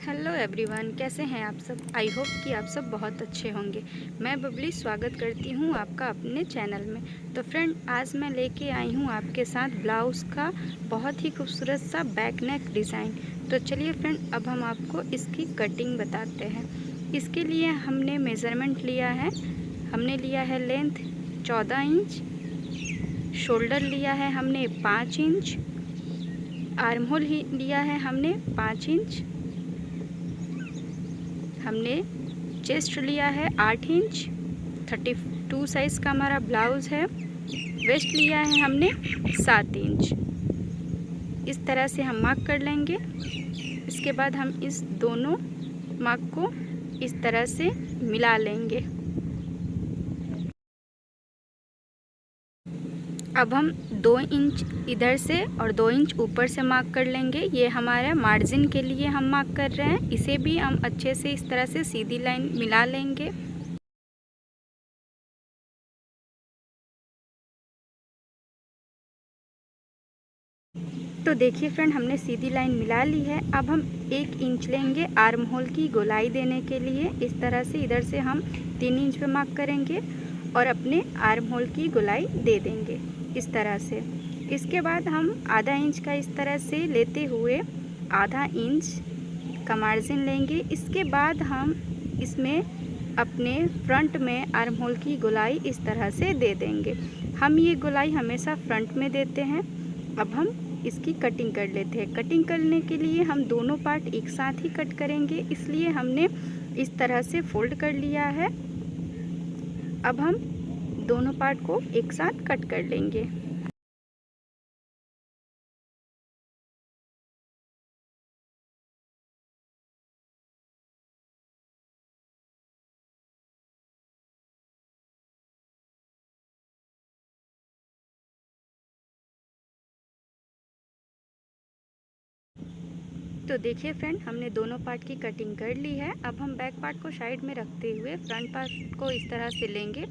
Hello everyone, कैसे हैं आप सब। आई होप कि आप सब बहुत अच्छे होंगे। मैं बबली स्वागत करती हूं आपका अपने चैनल में। तो फ्रेंड, आज मैं लेके आई हूं आपके साथ ब्लाउज़ का बहुत ही खूबसूरत सा बैक नेक डिज़ाइन। तो चलिए फ्रेंड, अब हम आपको इसकी कटिंग बताते हैं। इसके लिए हमने मेज़रमेंट लिया है। हमने लिया है लेंथ 14 इंच, शोल्डर लिया है हमने 5 इंच, आर्म होल लिया है हमने 5 इंच, हमने चेस्ट लिया है 8 इंच, 32 साइज़ का हमारा ब्लाउज़ है। वेस्ट लिया है हमने 7 इंच। इस तरह से हम मार्क कर लेंगे। इसके बाद हम इस दोनों मार्क को इस तरह से मिला लेंगे। अब हम 2 इंच इधर से और 2 इंच ऊपर से मार्क कर लेंगे। ये हमारे मार्जिन के लिए हम मार्क कर रहे हैं। इसे भी हम अच्छे से इस तरह से सीधी लाइन मिला लेंगे। तो देखिए फ्रेंड, हमने सीधी लाइन मिला ली है। अब हम 1 इंच लेंगे आर्म होल की गोलाई देने के लिए। इस तरह से इधर से हम 3 इंच पे मार्क करेंगे और अपने आर्म होल की गोलाई दे देंगे इस तरह से। इसके बाद हम आधा इंच का इस तरह से लेते हुए आधा इंच का मार्जिन लेंगे। इसके बाद हम इसमें अपने फ्रंट में आर्म होल की गोलाई इस तरह से दे देंगे। हम ये गोलाई हमेशा फ्रंट में देते हैं। अब हम इसकी कटिंग कर लेते हैं। कटिंग करने के लिए हम दोनों पार्ट एक साथ ही कट करेंगे, इसलिए हमने इस तरह से फोल्ड कर लिया है। अब हम दोनों पार्ट को एक साथ कट कर लेंगे। तो देखिए फ्रेंड, हमने दोनों पार्ट की कटिंग कर ली है। अब हम बैक पार्ट को साइड में रखते हुए फ्रंट पार्ट को इस तरह से लेंगे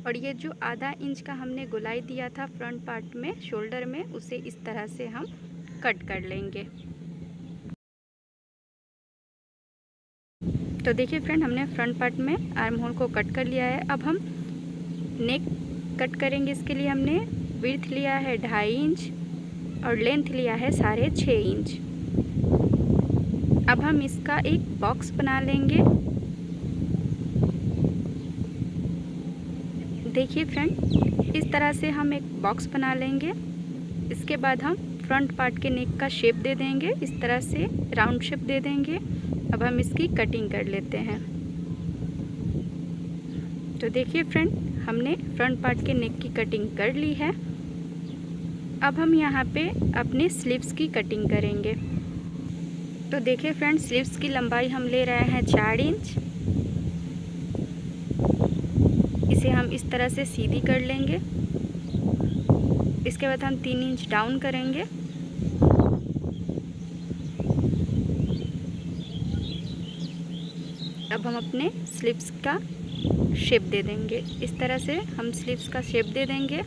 और ये जो आधा इंच का हमने गोलाई दिया था फ्रंट पार्ट में शोल्डर में, उसे इस तरह से हम कट कर लेंगे। तो देखिए फ्रेंड, हमने फ्रंट पार्ट में आर्म होल को कट कर लिया है। अब हम नेक कट करेंगे। इसके लिए हमने विड्थ लिया है 2.5 इंच और लेंथ लिया है 6.5 इंच। अब हम इसका एक बॉक्स बना लेंगे। देखिए फ्रेंड, इस तरह से हम एक बॉक्स बना लेंगे। इसके बाद हम फ्रंट पार्ट के नेक का शेप दे देंगे, इस तरह से राउंड शेप दे देंगे। अब हम इसकी कटिंग कर लेते हैं। तो देखिए फ्रेंड, हमने फ्रंट पार्ट के नेक की कटिंग कर ली है। अब हम यहाँ पे अपने स्लीव्स की कटिंग करेंगे। तो देखिए फ्रेंड, स्लीव्स की लंबाई हम ले रहे हैं 4 इंच। इसे हम इस तरह से सीधी कर लेंगे। इसके बाद हम 3 इंच डाउन करेंगे। अब हम अपने स्लीव्स का शेप दे देंगे। इस तरह से हम स्लीव्स का शेप दे देंगे।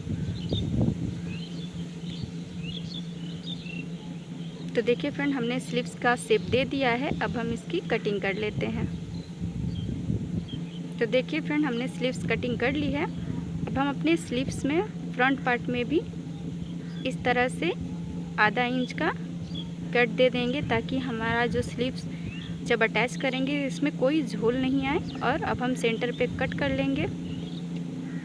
तो देखिए फ्रेंड, हमने स्लीव्स का शेप दे दिया है। अब हम इसकी कटिंग कर लेते हैं। तो देखिए फ्रेंड, हमने स्लीव्स कटिंग कर ली है। अब हम अपने स्लीव्स में फ्रंट पार्ट में भी इस तरह से आधा इंच का कट दे देंगे, ताकि हमारा जो स्लीव्स जब अटैच करेंगे इसमें कोई झोल नहीं आए। और अब हम सेंटर पे कट कर लेंगे।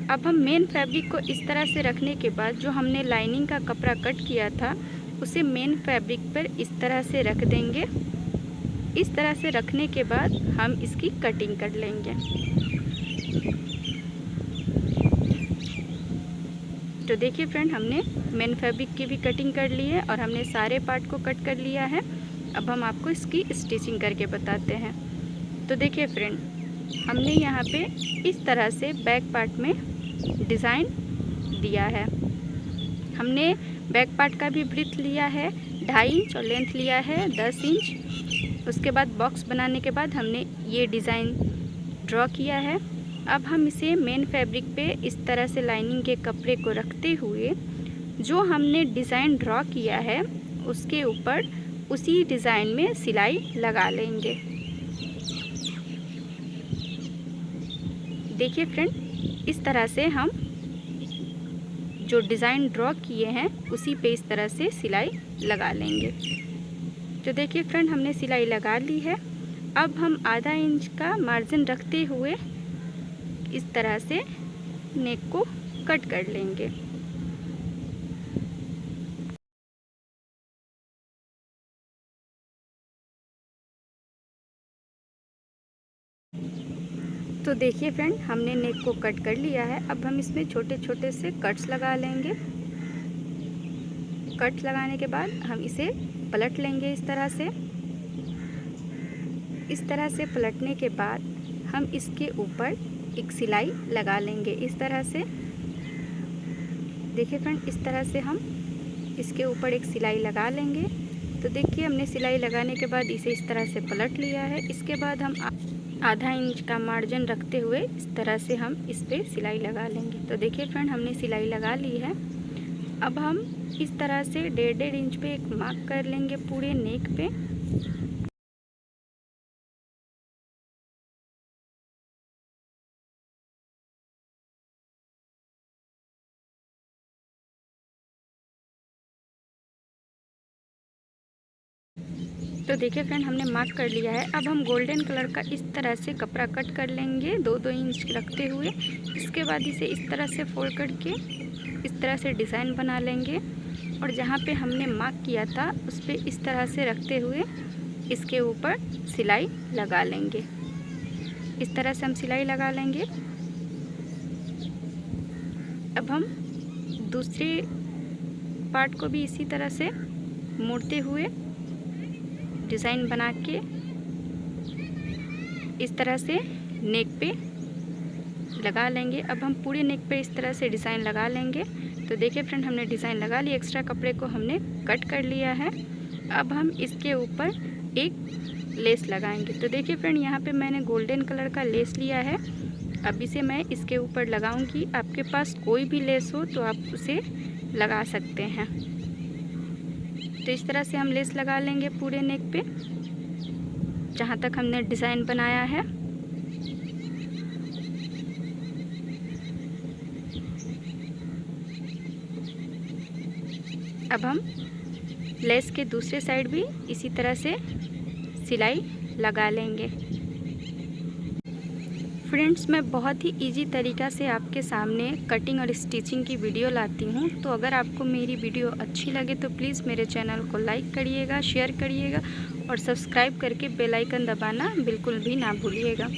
अब हम मेन फैब्रिक को इस तरह से रखने के बाद जो हमने लाइनिंग का कपड़ा कट किया था उसे मेन फैब्रिक पर इस तरह से रख देंगे। इस तरह से रखने के बाद हम इसकी कटिंग कर लेंगे। तो देखिए फ्रेंड, हमने मेन फैब्रिक की भी कटिंग कर ली है और हमने सारे पार्ट को कट कर लिया है। अब हम आपको इसकी स्टिचिंग करके बताते हैं। तो देखिए फ्रेंड, हमने यहाँ पे इस तरह से बैक पार्ट में डिज़ाइन दिया है। हमने बैक पार्ट का भी ब्रीथ लिया है 2.5 इंच और लेंथ लिया है 10 इंच। उसके बाद बॉक्स बनाने के बाद हमने ये डिज़ाइन ड्रॉ किया है। अब हम इसे मेन फैब्रिक पे इस तरह से लाइनिंग के कपड़े को रखते हुए जो हमने डिज़ाइन ड्रॉ किया है उसके ऊपर उसी डिज़ाइन में सिलाई लगा लेंगे। देखिए फ्रेंड, इस तरह से हम जो डिज़ाइन ड्रॉ किए हैं उसी पे इस तरह से सिलाई लगा लेंगे। तो देखिए फ्रेंड, हमने सिलाई लगा ली है। अब हम आधा इंच का मार्जिन रखते हुए इस तरह से नेक को कट कर लेंगे। तो देखिए फ्रेंड, हमने नेक को कट कर लिया है। अब हम इसमें छोटे छोटे से कट्स लगा लेंगे। कट्स लगाने के बाद हम इसे पलट लेंगे इस तरह से। इस तरह से पलटने के बाद हम इसके ऊपर एक सिलाई लगा लेंगे इस तरह से। देखिए फ्रेंड, इस तरह से हम इसके ऊपर एक सिलाई लगा लेंगे। तो देखिए, हमने सिलाई लगाने के बाद इसे इस तरह से पलट लिया है। इसके बाद हम आधा इंच का मार्जिन रखते हुए इस तरह से हम इस पे सिलाई लगा लेंगे। तो देखिए फ्रेंड, हमने सिलाई लगा ली है। अब हम इस तरह से 1.5 इंच पे एक मार्क कर लेंगे पूरे नेक पे। तो देखिए फ्रेंड, हमने मार्क कर लिया है। अब हम गोल्डन कलर का इस तरह से कपड़ा कट कर लेंगे 2-2 इंच रखते हुए। इसके बाद इसे इस तरह से फोल्ड करके इस तरह से डिज़ाइन बना लेंगे और जहाँ पे हमने मार्क किया था उस पर इस तरह से रखते हुए इसके ऊपर सिलाई लगा लेंगे। इस तरह से हम सिलाई लगा लेंगे। अब हम दूसरे पार्ट को भी इसी तरह से मोड़ते हुए डिज़ाइन बना के इस तरह से नेक पे लगा लेंगे। अब हम पूरे नेक पे इस तरह से डिज़ाइन लगा लेंगे। तो देखिए फ्रेंड, हमने डिज़ाइन लगा लिया। एक्स्ट्रा कपड़े को हमने कट कर लिया है। अब हम इसके ऊपर एक लेस लगाएंगे। तो देखिए फ्रेंड, यहाँ पे मैंने गोल्डन कलर का लेस लिया है। अब इसे मैं इसके ऊपर लगाऊंगी। आपके पास कोई भी लेस हो तो आप उसे लगा सकते हैं। तो इस तरह से हम लेस लगा लेंगे पूरे नेक पे जहाँ तक हमने डिज़ाइन बनाया है। अब हम लेस के दूसरे साइड भी इसी तरह से सिलाई लगा लेंगे। फ्रेंड्स, मैं बहुत ही इजी तरीक़ा से आपके सामने कटिंग और स्टिचिंग की वीडियो लाती हूँ। तो अगर आपको मेरी वीडियो अच्छी लगे तो प्लीज़ मेरे चैनल को लाइक करिएगा, शेयर करिएगा और सब्सक्राइब करके बेल आइकन दबाना बिल्कुल भी ना भूलिएगा।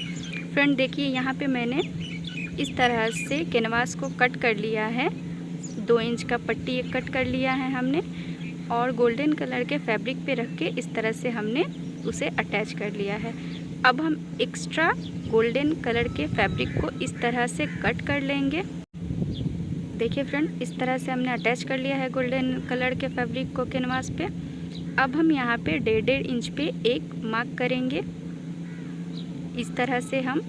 फ्रेंड देखिए, यहाँ पे मैंने इस तरह से कैनवास को कट कर लिया है। 2 इंच का पट्टी एक कट कर लिया है हमने और गोल्डन कलर के फैब्रिक पे रख के इस तरह से हमने उसे अटैच कर लिया है। अब हम एक्स्ट्रा गोल्डन कलर के फैब्रिक को इस तरह से कट कर लेंगे। देखिए फ्रेंड, इस तरह से हमने अटैच कर लिया है गोल्डन कलर के फैब्रिक को कैनवास पे। अब हम यहाँ पे 1.5 इंच पे एक मार्क करेंगे। इस तरह से हम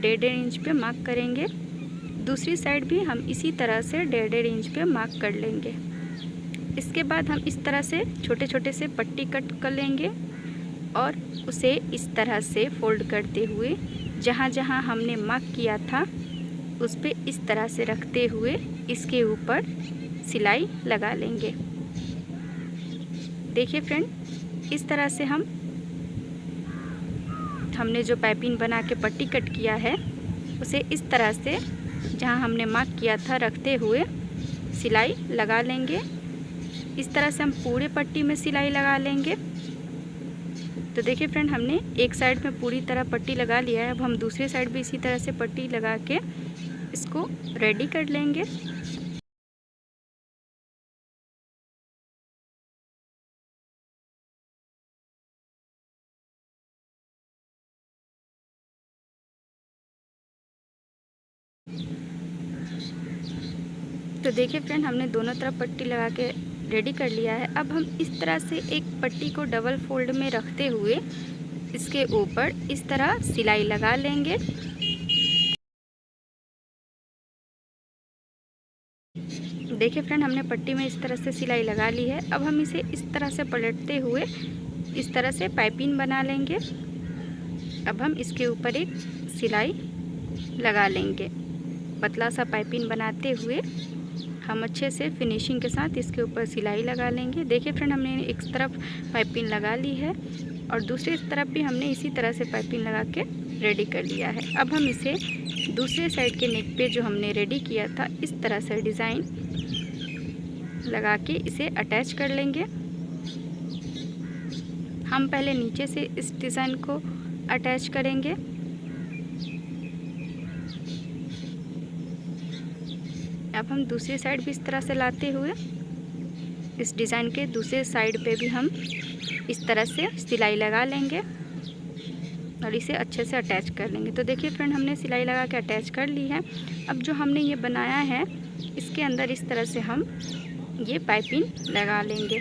1.5 इंच पे मार्क करेंगे। दूसरी साइड भी हम इसी तरह से 1.5 इंच पे मार्क कर लेंगे। इसके बाद हम इस तरह से छोटे छोटे से पट्टी कट कर लेंगे और उसे इस तरह से फोल्ड करते हुए जहाँ जहाँ हमने मार्क किया था उस पे इस तरह से रखते हुए इसके ऊपर सिलाई लगा लेंगे। देखिए फ्रेंड, इस तरह से हमने जो पाइपिंग बना के पट्टी कट किया है उसे इस तरह से जहाँ हमने मार्क किया था रखते हुए सिलाई लगा लेंगे। इस तरह से हम पूरे पट्टी में सिलाई लगा लेंगे। तो देखिए फ्रेंड, हमने एक साइड में पूरी तरह पट्टी लगा लिया है। अब हम दूसरे साइड भी इसी तरह से पट्टी लगा के इसको रेडी कर लेंगे। तो देखिए फ्रेंड, हमने दोनों तरफ पट्टी लगा के रेडी कर लिया है। अब हम इस तरह से एक पट्टी को डबल फोल्ड में रखते हुए इसके ऊपर इस तरह सिलाई लगा लेंगे। देखिए फ्रेंड, हमने पट्टी में इस तरह से सिलाई लगा ली है। अब हम इसे इस तरह से पलटते हुए इस तरह से पाइपिंग बना लेंगे। अब हम इसके ऊपर एक सिलाई लगा लेंगे। पतला सा पाइपिंग बनाते हुए हम अच्छे से फिनिशिंग के साथ इसके ऊपर सिलाई लगा लेंगे। देखिए फ्रेंड, हमने एक तरफ पाइपिंग लगा ली है और दूसरी तरफ भी हमने इसी तरह से पाइपिंग लगा के रेडी कर लिया है। अब हम इसे दूसरे साइड के नेक पे जो हमने रेडी किया था इस तरह से डिज़ाइन लगा के इसे अटैच कर लेंगे। हम पहले नीचे से इस डिज़ाइन को अटैच करेंगे। अब हम दूसरी साइड भी इस तरह से लाते हुए इस डिज़ाइन के दूसरे साइड पे भी हम इस तरह से सिलाई लगा लेंगे और इसे अच्छे से अटैच कर लेंगे। तो देखिए फ्रेंड, हमने सिलाई लगा के अटैच कर ली है। अब जो हमने ये बनाया है इसके अंदर इस तरह से हम ये पाइपिंग लगा लेंगे।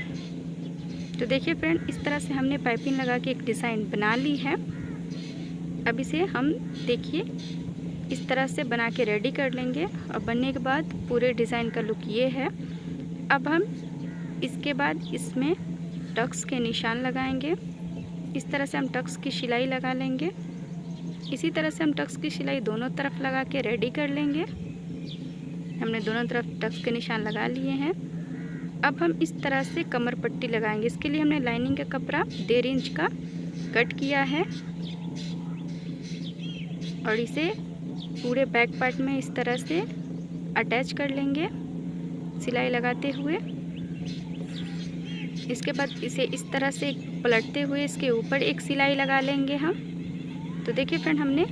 तो देखिए फ्रेंड, इस तरह से हमने पाइपिंग लगा के एक डिज़ाइन बना ली है। अब इसे हम देखिए इस तरह से बना के रेडी कर लेंगे और बनने के बाद पूरे डिज़ाइन का लुक ये है। अब हम इसके बाद इसमें टक्स के निशान लगाएंगे। इस तरह से हम टक्स की सिलाई लगा लेंगे। इसी तरह से हम टक्स की सिलाई दोनों तरफ लगा के रेडी कर लेंगे। हमने दोनों तरफ टक्स के निशान लगा लिए हैं। अब हम इस तरह से कमर पट्टी लगाएंगे। इसके लिए हमने लाइनिंग का कपड़ा 1.5 इंच का कट किया है और इसे पूरे बैक पार्ट में इस तरह से अटैच कर लेंगे सिलाई लगाते हुए। इसके बाद इसे इस तरह से पलटते हुए इसके ऊपर एक सिलाई लगा लेंगे हम। तो देखिए फ्रेंड, हमने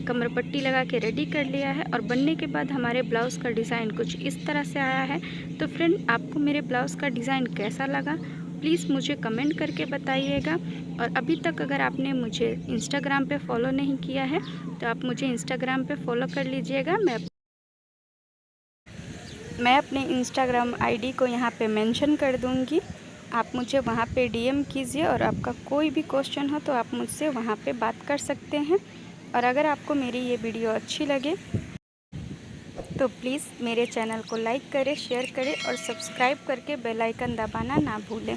कमर पट्टी लगा के रेडी कर लिया है और बनने के बाद हमारे ब्लाउज़ का डिज़ाइन कुछ इस तरह से आया है। तो फ्रेंड, आपको मेरे ब्लाउज़ का डिज़ाइन कैसा लगा प्लीज़ मुझे कमेंट करके बताइएगा। और अभी तक अगर आपने मुझे इंस्टाग्राम पे फॉलो नहीं किया है तो आप मुझे इंस्टाग्राम पे फॉलो कर लीजिएगा। मैं अपने इंस्टाग्राम आईडी को यहाँ पे मेंशन कर दूँगी। आप मुझे वहाँ पे डीएम कीजिए और आपका कोई भी क्वेश्चन हो तो आप मुझसे वहाँ पे बात कर सकते हैं। और अगर आपको मेरी ये वीडियो अच्छी लगे तो प्लीज़ मेरे चैनल को लाइक करें, शेयर करें और सब्सक्राइब करके बेल आइकन दबाना ना भूलें।